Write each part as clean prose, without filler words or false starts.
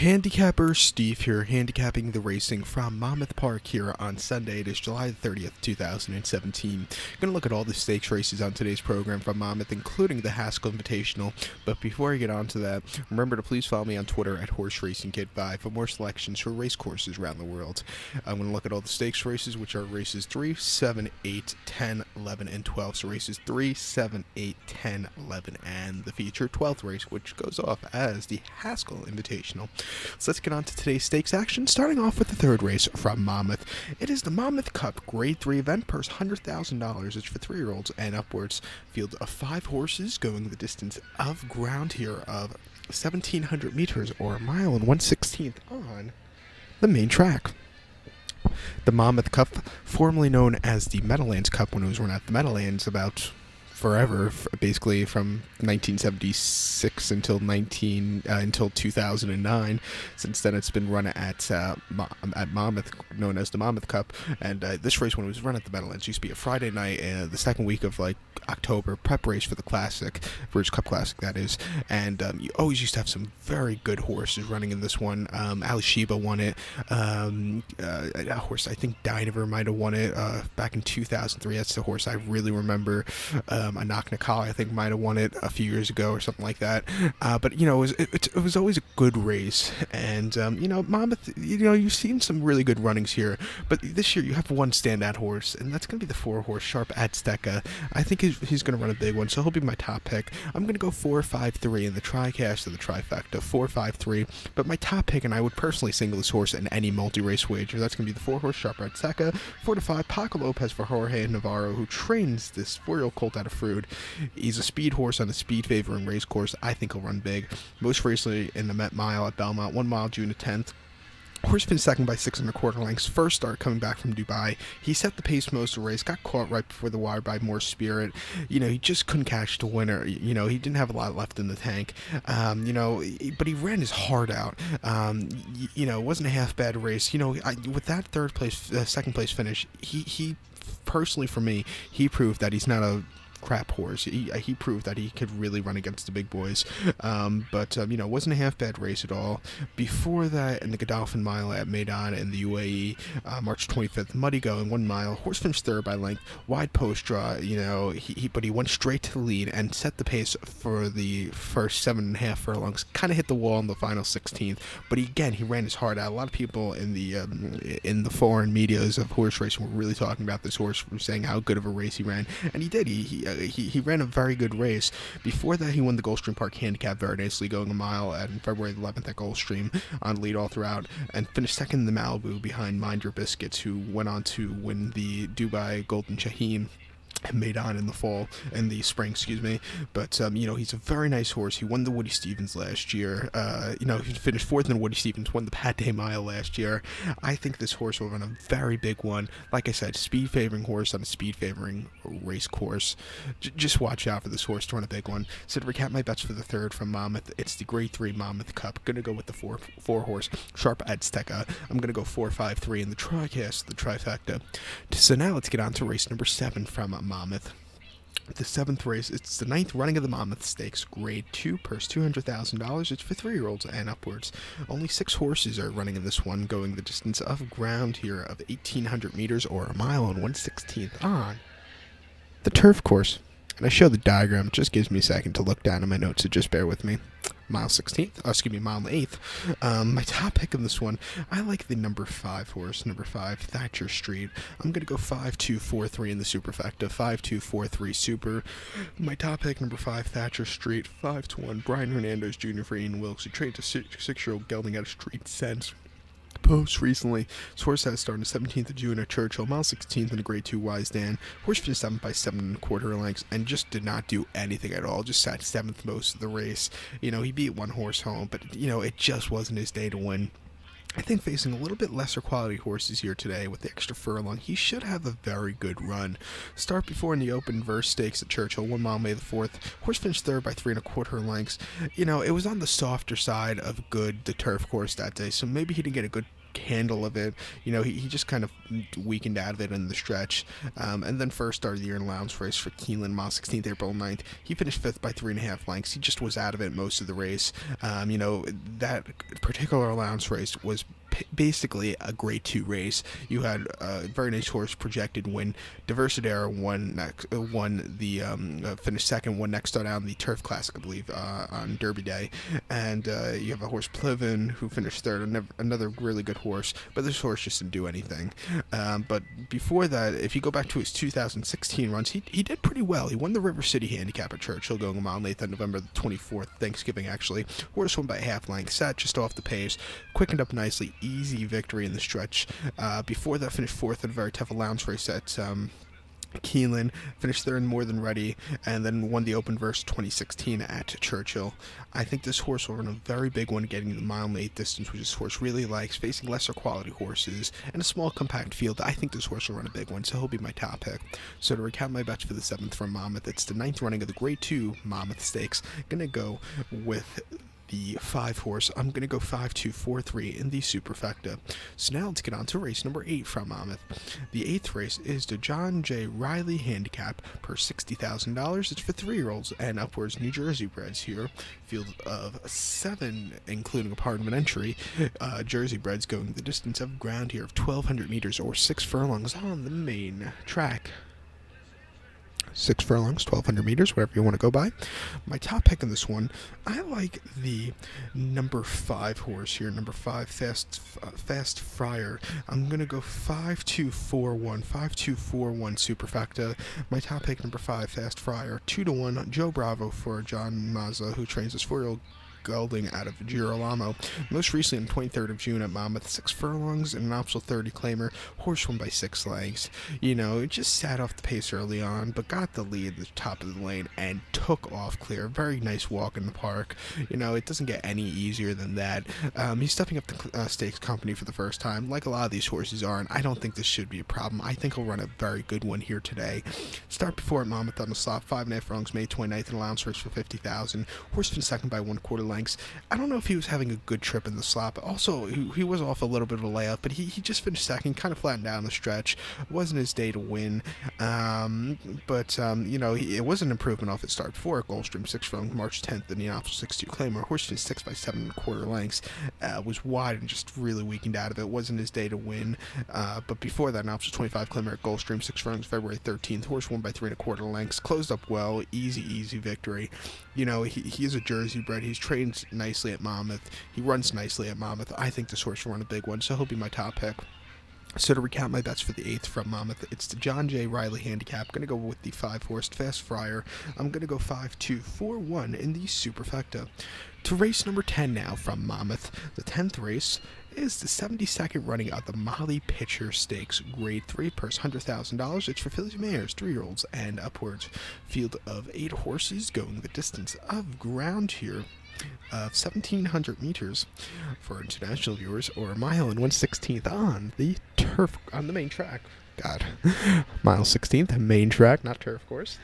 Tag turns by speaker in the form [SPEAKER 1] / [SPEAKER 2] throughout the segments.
[SPEAKER 1] Handicapper Steve here, handicapping the racing from Monmouth Park here on Sunday. It is July 30th, 2017. Going to look at all the stakes races on today's program from Monmouth, including the Haskell Invitational. But before I get on to that, remember to please follow me on Twitter at HorseRacingKid5 for more selections for race courses around the world. I'm going to look at all the stakes races, which are races 3, 7, 8, 10, 11, and 12. So races 3, 7, 8, 10, 11, and the feature 12th race, which goes off as the Haskell Invitational. So let's get on to today's stakes action, starting off with the third race from Monmouth. It is the Monmouth Cup Grade 3 event, purse $100,000. It's for 3-year-olds and upwards. Field of 5 horses going the distance of ground here of 1,700 meters or a mile and 1/16 on the main track. The Monmouth Cup, formerly known as the Meadowlands Cup when it was run at the Meadowlands about forever, basically from 1976 until 2009. Since then, it's been run at Monmouth, known as the Monmouth Cup. And this race, when it was run at the Meadowlands, used to be a Friday night, the second week of October, prep race for the Classic, British Cup Classic, that is. And you always used to have some very good horses running in this one. Ali Sheba won it. A horse, I think Dynaver might have won it back in 2003. That's the horse I really remember. Anak Nakal, I think, might have won it a few years ago or something like that. But it was always a good race. And Monmouth, you've seen some really good runnings here. But this year you have one standout horse, and that's going to be the 4-horse Sharp Azteca. I think he's going to run a big one, so he'll be my top pick. I'm going to go 4-5-3 in the TriCast or the trifecta, 4-5-3. But my top pick, and I would personally single this horse in any multi-race wager, that's going to be the 4-horse Sharp Azteca. 4-5 Paco Lopez for Jorge Navarro, who trains this 4-year-old colt out of Frood. He's a speed horse on a speed favoring race course. I think he'll run big. Most recently in the Met Mile at Belmont, 1 mile, June the 10th. Horse finished second by 6 1/4 lengths. First start coming back from Dubai. He set the pace most of the race, got caught right before the wire by More Spirit. He just couldn't catch the winner. He didn't have a lot left in the tank. But he ran his heart out. It wasn't a half bad race. With that second place finish, he personally, for me, he proved that he's not a crap horse. He proved that he could really run against the big boys. But it wasn't a half bad race at all. Before that, in the Godolphin Mile at Meydan in the UAE, March 25th, muddy going, 1 mile. Horse finished third by length, wide post draw. But he went straight to the lead and set the pace for the first 7.5 furlongs. Kind of hit the wall in the final 16th. But he ran his heart out. A lot of people in the foreign medias of horse racing were really talking about this horse, saying how good of a race he ran, and he did. He ran a very good race. Before that, he won the Gulfstream Park Handicap very nicely, going a mile on February 11th at Gulfstream on lead all throughout, and finished second in the Malibu behind Mind Your Biscuits, who went on to win the Dubai Golden Shaheen Meydan in the spring, but he's a very nice horse. He won the Woody Stevens last year. He finished 4th in the Woody Stevens, won the Pate Mile last year. I think this horse will run a very big one. Like I said, speed favoring horse on a speed favoring race course. Just watch out for this horse to run a big one. So to recap my bets for the third from Monmouth, it's the Grade 3 Monmouth Cup. Gonna go with the 4-horse Sharp Azteca. I'm gonna go 4-5-3 in the TriCast, the trifecta. So now let's get on to race number 7 from Monmouth. The 7th race, it's the 9th running of the Monmouth Stakes, Grade 2, purse $200,000. It's for 3-year-olds and upwards. Only 6 horses are running in this one, going the distance of ground here of 1,800 meters or a mile and 1/16 on the turf course. And I show the diagram. It just gives me a second to look down at my notes, so just bear with me. Mile 8th. My top pick of this one, I like the number 5 horse, number 5, Thatcher Street. I'm going to go 5-2-4-3 in the superfecta, 5-2-4-3 super. My top pick, number 5, Thatcher Street, 5-1, Brian Hernandez Jr. for Ian Wilkes, who trained a 6-year-old gelding out of Street Sense. Post recently, this horse had started 17th of June at Churchill, mile 16th in the Grade 2 Wise Dan. Horse finished 7th by 7 1/4 lengths and just did not do anything at all. Just sat 7th most of the race. He beat one horse home, but it just wasn't his day to win. I think facing a little bit lesser quality horses here today with the extra furlong, he should have a very good run. Start before in the Open Verse Stakes at Churchill, 1 mile, May the 4th. Horse finished third by 3 1/4 lengths. It was on the softer side of good, the turf course that day, so maybe he didn't get a good handle of it. He just kind of weakened out of it in the stretch. And then first start of the year in allowance race for Keeneland, mile 16th, April 9th. He finished 5th by 3.5 lengths. He just was out of it most of the race. That particular allowance race was basically a grade 2 race. You had a very nice horse projected win. Diversitera finished second, won next start out in the Turf Classic, I believe, on Derby Day. And you have a horse, Plivin, who finished third, another really good horse, but this horse just didn't do anything. But before that, if you go back to his 2016 runs, he did pretty well. He won the River City Handicap at Churchill, going a mile and 8th on November the 24th, Thanksgiving actually. Horse won by half length, sat just off the pace, quickened up nicely, easy victory in the stretch. Before that, finished 4th in a very tough allowance race at Keeneland, finished third in More Than Ready, and then won the Open Verse 2016 at Churchill. I think this horse will run a very big one, getting the mile and 8 distance, which this horse really likes, facing lesser quality horses and a small compact field. I think this horse will run a big one, so he'll be my top pick. So to recap my bets for the 7th from Monmouth, it's the 9th running of the Grade 2 Monmouth Stakes. Gonna go with the 5 horse. I'm going to go 5-2-4-3 in the superfecta. So now let's get on to race number 8 from Monmouth. The 8th race is the John J. Riley Handicap per $60,000. It's for 3-year-olds and upwards New Jersey breds here. Field of 7, including a part of an entry. Jersey breds going the distance of ground here of 1,200 meters or 6 furlongs on the main track. 6 furlongs, 1,200 meters, whatever you want to go by. My top pick in this one, I like the number 5 horse here, number 5, Fast Friar. I'm going to go 5-2-4-1, 5-2-4-1 superfecta. My top pick, number 5, Fast Friar, 2-1, Joe Bravo for John Mazza, who trains his 4-year-old gelding out of Girolamo. Most recently on the 23rd of June at Monmouth, 6 furlongs and an optional 30 claimer. Horse won by 6 lengths. It just sat off the pace early on, but got the lead at the top of the lane and took off clear. Very nice walk in the park. It doesn't get any easier than that. He's stepping up the stakes company for the first time, like a lot of these horses are, and I don't think this should be a problem. I think he'll run a very good one here today. Start before at Monmouth on the slot, 5.5 furlongs, May 29th, and allowance race for $50,000. Horse finished second by 1/4 lengths. I don't know if he was having a good trip in the slot, but also he was off a little bit of a layout, but he just finished second, kind of flattened out in the stretch. It wasn't his day to win, but it was an improvement off its start before at Gulfstream, 6 from March 10th in the optional 6-2 claimer. Horse finished 6 by 7.25 lengths, was wide and just really weakened out of it. It wasn't his day to win, but before that, an optional 25 claimer at Gulfstream, 6 runs, February 13th. Horse won by 3.25 lengths, closed up well, easy victory. He is a Jersey bred. He's trained nicely at Monmouth. He runs nicely at Monmouth. I think this horse will run a big one, so he'll be my top pick. So to recap my bets for the 8th from Monmouth, it's the John J. Riley Handicap. I'm going to go with the 5 horse Fast Friar. I'm going to go 5-2-4-1 in the superfecta. To race number 10 now from Monmouth, the 10th race is the 72nd running of the Molly Pitcher Stakes, Grade 3, purse $100,000. It's for fillies, mares, 3-year-olds, and upwards. Field of 8 horses going the distance of ground here of 1,700 meters for international viewers, or a mile and 1/16th on the main track. God, mile 16th, main track, not turf course.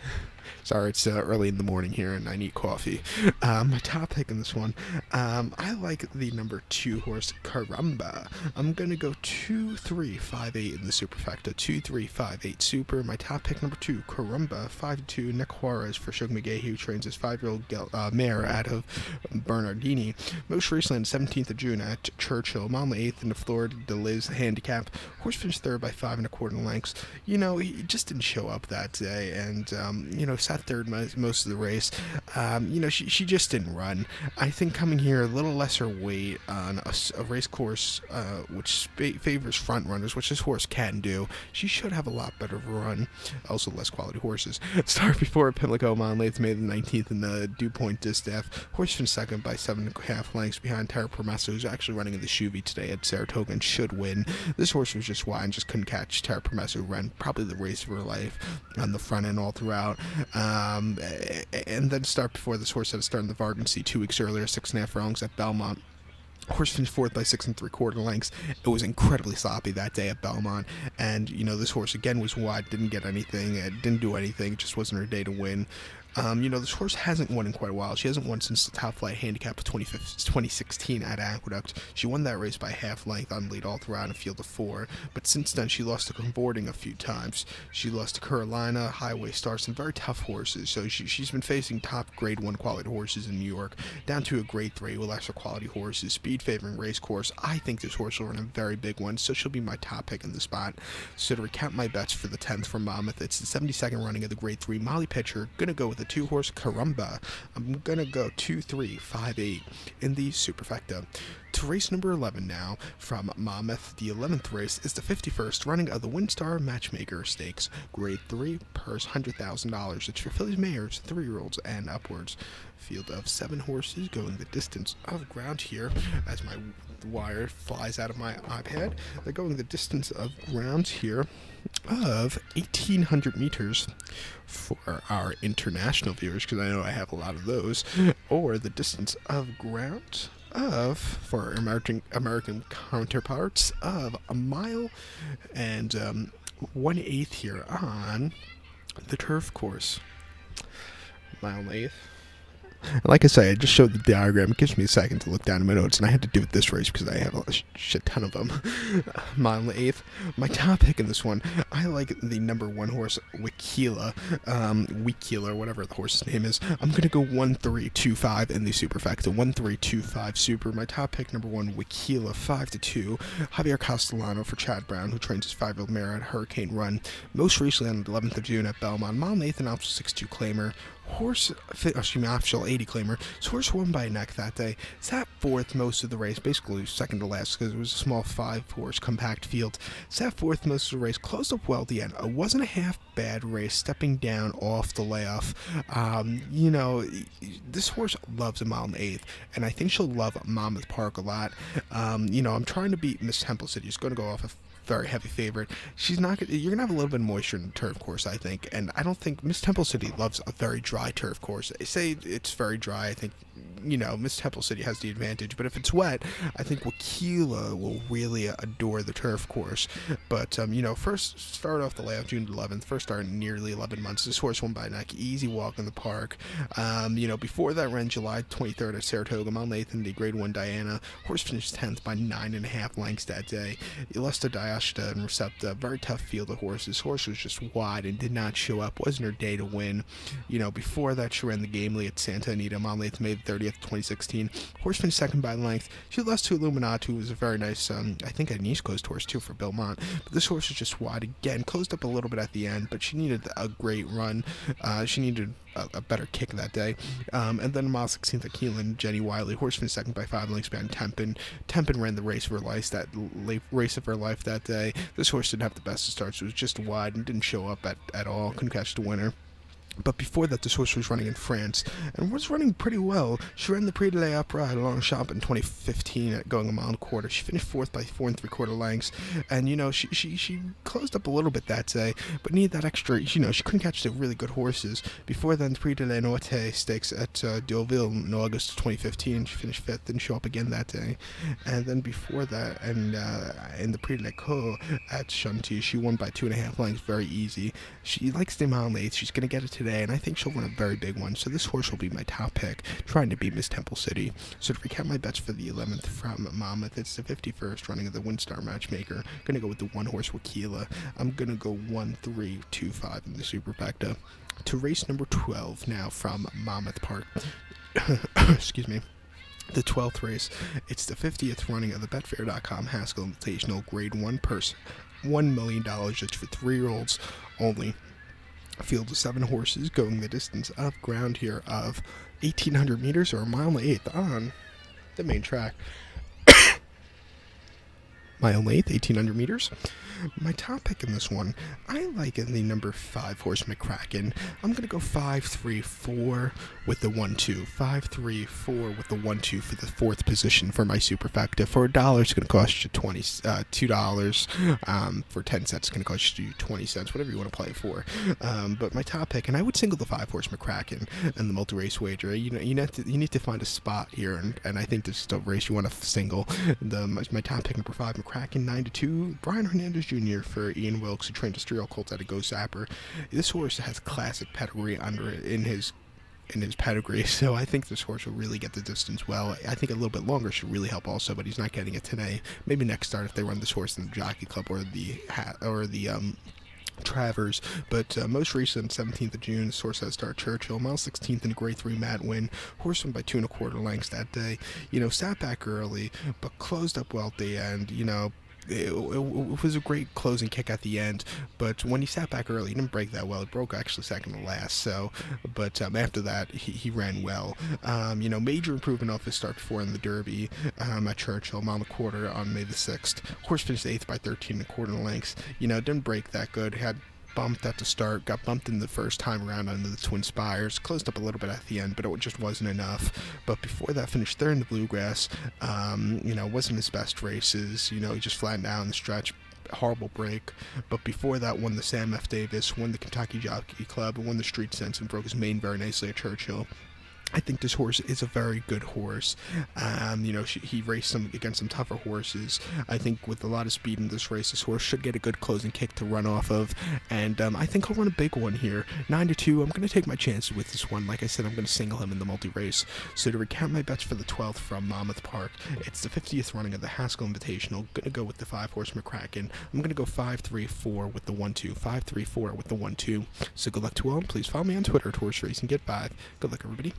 [SPEAKER 1] Sorry, it's early in the morning here and I need coffee. My top pick in this one, I like the number 2 horse, Caramba. I'm going to go 2-3-5-8 in the superfecta, 2-3-5-8 super. My top pick, number 2, Caramba, 5-2, Nick Juarez for Shug McGahee, who trains his 5-year-old mare out of Bernardini. Most recently on the 17th of June at Churchill, mile 8th in the Florida de Liz Handicap. Horse finished third by 5.25 lengths. He just didn't show up that day, and sat third most of the race. She just didn't run. I think coming here a little lesser weight on a race course which favors front runners, which this horse can do. She should have a lot better of a run. Also less quality horses. Start before Pimlico, mile 8th, May the 19th in the DuPont Distaff. Horse finished second by 7.5 lengths behind Terra Promessa, who's actually running in the Chuvy today at Saratoga and should win. This horse was just wide and just couldn't catch Terra Promessa, who ran probably the race of her life on the front end all throughout. And then start before this horse had a start in the Vargensea 2 weeks earlier, 6.5 furlongs at Belmont. Horse finished 4th by 6.75 lengths. It was incredibly sloppy that day at Belmont, and this horse again was wide, didn't get anything, didn't do anything. It just wasn't her day to win. This horse hasn't won in quite a while. She hasn't won since the Top Flight Handicap of 2016 at Aqueduct. She won that race by half length on lead all throughout a field of 4, but since then she lost to Boarding a few times. She lost to Carolina, Highway Star, some very tough horses. So she's been facing top grade 1 quality horses in New York, down to a grade 3 with lesser quality horses, speed favoring race course. I think this horse will run a very big one, so she'll be my top pick in the spot. So to recap my bets for the 10th from Monmouth, it's the 72nd running of the grade 3 Molly Pitcher. Gonna go with the 2-horse Carumba. I'm gonna go 2, 3, 5, 8 in the superfecta. To race number 11 now from Monmouth, the 11th race is the 51st running of the Windstar Matchmaker Stakes, grade 3, purse $100,000. It's for fillies, mares, 3-year-olds, and upwards. Field of 7 horses going the distance of ground here as my wire flies out of my iPad. They're going the distance of ground here of 1,800 meters for our international viewers, because I know I have a lot of those, or the distance of ground of, for American counterparts, of a mile and 1/8 here on the turf course. Mile and 1/8. Like I say, I just showed the diagram. It gives me a second to look down in my notes, and I had to do it this race because I have a shit ton of them. Mile and 1/8. My top pick in this one, I like the number 1 horse, Wikila, or whatever the horse's name is. I'm going to go 1, 3, 2, 5 in the superfecta. 1, 3, 2, 5 super. My top pick, number 1, Wikila, 5-2. Javier Castellano for Chad Brown, who trains his 5-year-old mare at Hurricane Run. Most recently on the 11th of June at Belmont. Mile and 1/8, an optional 6-2 claimer. Optional 80 claimer. So horse won by a neck that day. Sat 4th most of the race, basically second to last because it was a small 5-horse compact field. Sat 4th most of the race, closed up well at the end. It wasn't a half bad race, stepping down off the layoff. This horse loves a mile and 1/8, and I think she'll love Monmouth Park a lot. I'm trying to beat Miss Temple City. She's going to go off a very heavy favorite. She's not. You're gonna have a little bit of moisture in the turf course, I think, and I don't think Miss Temple City loves a very dry turf course. They say it's very dry. I think Miss Temple City has the advantage, but if it's wet, I think Wikila will really adore the turf course. But first start off the layoff June 11th. First start in nearly 11 months. This horse won by a neck, easy walk in the park. Before that ran July 23rd at Saratoga. Mile and 1/8 in the Grade 1 Diana. Horse finished 10th by 9.5 lengths that day. He lost to Diashta and Recepta. Very tough field of horses. Horse was just wide and did not show up. Wasn't her day to win. Before that, she ran the Gamely at Santa Anita. Mile and 1/8 May 30th, 2016. Horse finished 2nd by length. She lost to Illuminati, who was a very nice, I think an East Coast horse too for Belmont. But this horse was just wide again. Closed up a little bit at the end, but she needed a great run. She needed a better kick that day. And then mile 16th at Keelan, Jenny Wiley. Horse finished 2nd by 5 lengths behind Tempin. Tempin ran the race of her life that day. This horse didn't have the best of starts. It was just wide and didn't show up at all. Couldn't catch the winner. But before that, this horse was running in France and was running pretty well. She ran the Prix de l'Opéra at Longchamp in 2015 at going a mile and a quarter. She finished 4th by 4 3/4 lengths, and she closed up a little bit that day, but needed that extra. She couldn't catch the really good horses. Before then, the Prix de la Noite Stakes at Deauville in August of 2015. She finished 5th, didn't show up again that day, and then before that, and in the Prix de la Cour at Chantilly, she won by 2.5 lengths, very easy. She likes the mile and 1/8. She's gonna get it today, and I think she'll win a very big one. So this horse will be my top pick, trying to beat Miss Temple City. So to recap my bets for the 11th from Monmouth, it's the 51st running of the Windstar Matchmaker. Gonna go with the 1 horse Wikila. I'm gonna go 1, 3, 2, 5 in the superfecta. To race number 12 now from Monmouth Park. Excuse me. The 12th race, it's the 50th running of the Betfair.com Haskell Invitational Grade 1 purse. $1 million. It's for 3-year-olds only. A field of 7 horses going the distance of ground here of 1,800 meters or a mile and 1/8 on the main track. Mile and 1/8, 1,800 meters. My top pick in this one, I like the number 5 horse McCracken. I'm going to go 5, 3, 4 with the 1, 2. 5, 3, 4 with the 1, 2 for the 4th position for my superfecta. For $1, it's going to cost you $2. For 10 cents, it's going to cost you 20 cents, whatever you want to play it for. But my top pick, and I would single the 5 horse McCracken and the multi-race wager. You need to find a spot here, and I think this is the race you want to single. My top pick, number 5 McCracken, 9-2. Brian Hernandez Jr. for Ian Wilkes, who trained a Striel Colt at a Go Zapper. This horse has classic pedigree under it in his in his pedigree. So I think this horse will really get the distance well. I think a little bit longer should really help also, but he's not getting it today. Maybe next start if they run this horse in the Jockey Club or the Travers, but most recent 17th of June, source has Star Churchill, mile 16th in a grade 3 mat win. Horse won by 2 1/4 lengths that day. Sat back early, but closed up well at the end. It was a great closing kick at the end, but when he sat back early, he didn't break that well. He broke actually second to last. So, but after that, he ran well. Major improvement off his start before in the Derby at Churchill, mile and a quarter on May the 6th. Horse finished 8th by 13 1/4 lengths. Didn't break that good. Had bumped at the start, got bumped in the first time around under the Twin Spires, closed up a little bit at the end, but it just wasn't enough. But before that, finished third in the Bluegrass. Wasn't his best races. He just flattened out in the stretch. Horrible break, but before that won the Sam F. Davis, won the Kentucky Jockey Club, and won the Street Sense, and broke his mane very nicely at Churchill. I think this horse is a very good horse. He raced against some tougher horses. I think with a lot of speed in this race, this horse should get a good closing kick to run off of, and I think he'll run a big one here. 9-2. I'm going to take my chances with this one. Like I said, I'm going to single him in the multi-race. So to recount my bets for the 12th from Monmouth Park, it's the 50th running of the Haskell Invitational. Going to go with the 5-horse McCracken. I'm going to go 5-3-4 with the 1-2. 5-3-4 with the 1-2. So good luck to all. Please follow me on Twitter at Horse Racing Get 5. Good luck, everybody.